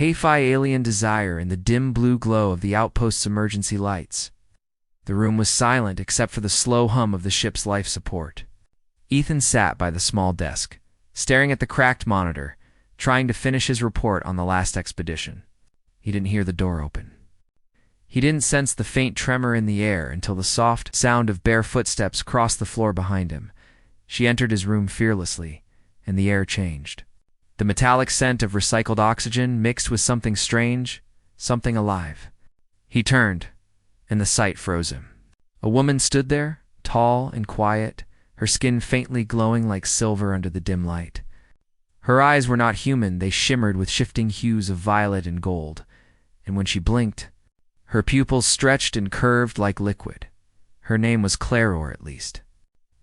HFY alien desire in the dim blue glow of the outpost's emergency lights. The room was silent except for the slow hum of the ship's life support. Ethan sat by the small desk, staring at the cracked monitor, trying to finish his report on the last expedition. He didn't hear the door open. He didn't sense the faint tremor in the air until the soft sound of bare footsteps crossed the floor behind him. She entered his room fearlessly, and the air changed. The metallic scent of recycled oxygen mixed with something strange, something alive. He turned, and the sight froze him. A woman stood there, tall and quiet, her skin faintly glowing like silver under the dim light. Her eyes were not human, they shimmered with shifting hues of violet and gold, and when she blinked, her pupils stretched and curved like liquid. Her name was Claire, at least.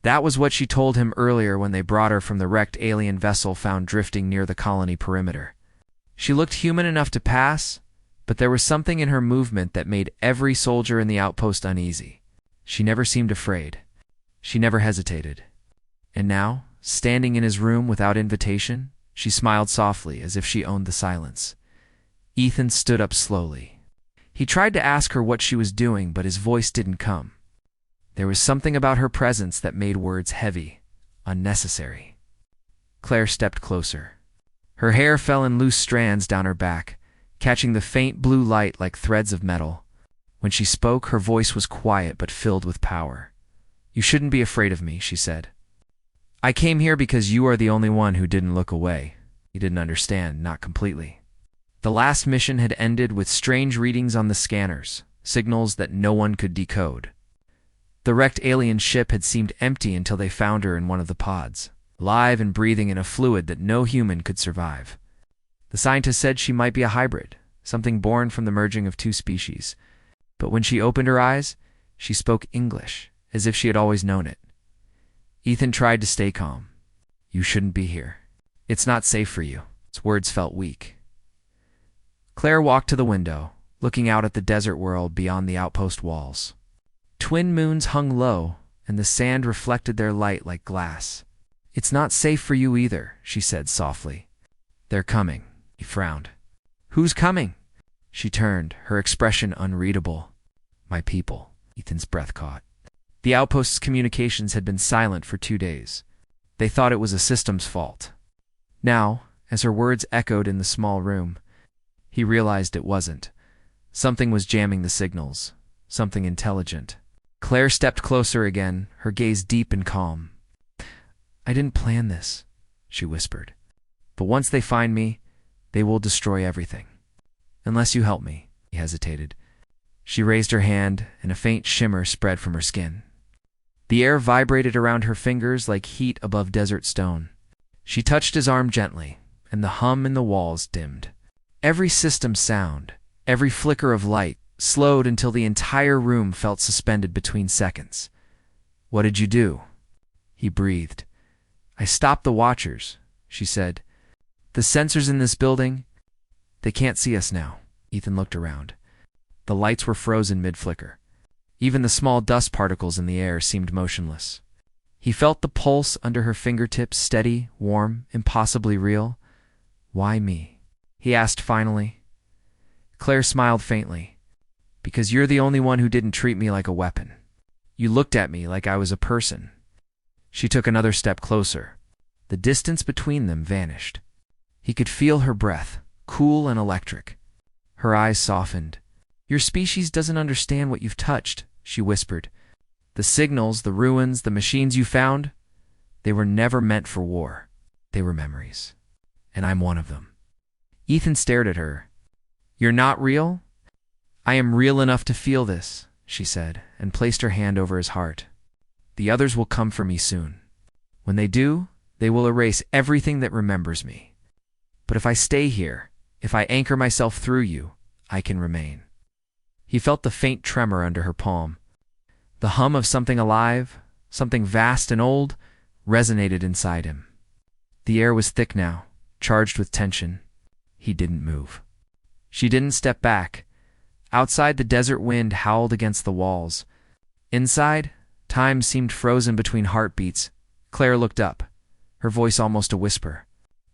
That was what she told him earlier when they brought her from the wrecked alien vessel found drifting near the colony perimeter. She looked human enough to pass, but there was something in her movement that made every soldier in the outpost uneasy. She never seemed afraid. She never hesitated. And now, standing in his room without invitation, she smiled softly as if she owned the silence. Ethan stood up slowly. He tried to ask her what she was doing, but his voice didn't come. There was something about her presence that made words heavy, unnecessary. Claire stepped closer. Her hair fell in loose strands down her back, catching the faint blue light like threads of metal. When she spoke, her voice was quiet but filled with power. "You shouldn't be afraid of me," she said. "I came here because you are the only one who didn't look away." He didn't understand, not completely. The last mission had ended with strange readings on the scanners, signals that no one could decode. The wrecked alien ship had seemed empty until they found her in one of the pods, alive and breathing in a fluid that no human could survive. The scientist said she might be a hybrid, something born from the merging of two species. But when she opened her eyes, she spoke English, as if she had always known it. Ethan tried to stay calm. "You shouldn't be here. It's not safe for you." His words felt weak. Claire walked to the window, looking out at the desert world beyond the outpost walls. Twin moons hung low, and the sand reflected their light like glass. "It's not safe for you either," she said softly. "They're coming." He frowned. "Who's coming?" She turned, her expression unreadable. "My people." Ethan's breath caught. The outpost's communications had been silent for 2 days. They thought it was a system's fault. Now, as her words echoed in the small room, he realized it wasn't. Something was jamming the signals, something intelligent. Claire stepped closer again, her gaze deep and calm. "I didn't plan this," she whispered. "But once they find me, they will destroy everything. Unless you help me." He hesitated. She raised her hand, and a faint shimmer spread from her skin. The air vibrated around her fingers like heat above desert stone. She touched his arm gently, and the hum in the walls dimmed. Every system sound, every flicker of light, slowed until the entire room felt suspended between seconds. "What did you do?" He breathed. "I stopped the Watchers," she said. "The sensors in this building, they can't see us now." Ethan looked around. The lights were frozen mid-flicker. Even the small dust particles in the air seemed motionless. He felt the pulse under her fingertips, steady, warm, impossibly real. "Why me?" he asked finally. Claire smiled faintly. "Because you're the only one who didn't treat me like a weapon. You looked at me like I was a person." She took another step closer. The distance between them vanished. He could feel her breath, cool and electric. Her eyes softened. "Your species doesn't understand what you've touched," she whispered. "The signals, the ruins, the machines you found, they were never meant for war. They were memories. And I'm one of them." Ethan stared at her. "You're not real?" "I am real enough to feel this," she said, and placed her hand over his heart. "The others will come for me soon. When they do, they will erase everything that remembers me. But if I stay here, if I anchor myself through you, I can remain." He felt the faint tremor under her palm. The hum of something alive, something vast and old, resonated inside him. The air was thick now, charged with tension. He didn't move. She didn't step back. Outside, the desert wind howled against the walls. Inside, time seemed frozen between heartbeats. Claire looked up, her voice almost a whisper.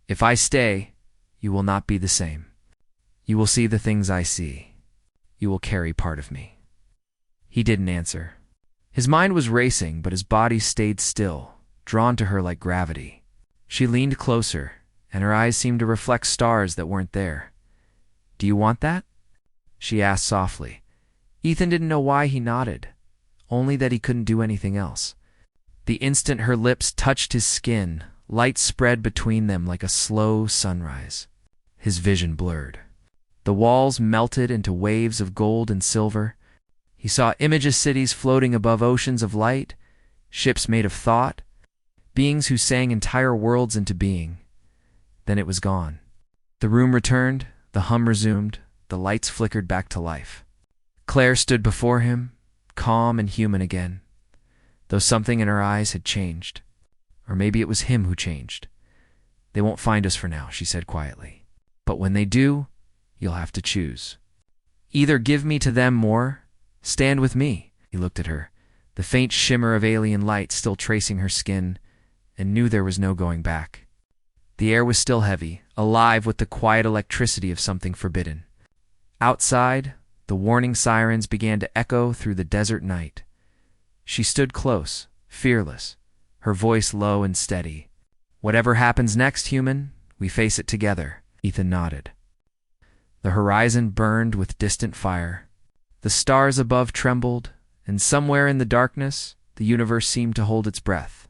"If I stay, you will not be the same. You will see the things I see. You will carry part of me." He didn't answer. His mind was racing, but his body stayed still, drawn to her like gravity. She leaned closer, and her eyes seemed to reflect stars that weren't there. "Do you want that?" she asked softly. Ethan didn't know why he nodded, only that he couldn't do anything else. The instant her lips touched his skin, light spread between them like a slow sunrise. His vision blurred. The walls melted into waves of gold and silver. He saw images cities floating above oceans of light, ships made of thought, beings who sang entire worlds into being. Then it was gone. The room returned, the hum resumed, the lights flickered back to life. Claire stood before him, calm and human again, though something in her eyes had changed. Or maybe it was him who changed. "They won't find us for now," she said quietly. "But when they do, you'll have to choose. Either give me to them more, stand with me." He looked at her, the faint shimmer of alien light still tracing her skin, and knew there was no going back. The air was still heavy, alive with the quiet electricity of something forbidden. Outside, the warning sirens began to echo through the desert night. She stood close, fearless, her voice low and steady. "Whatever happens next, human, we face it together." Ethan nodded. The horizon burned with distant fire. The stars above trembled, and somewhere in the darkness, the universe seemed to hold its breath.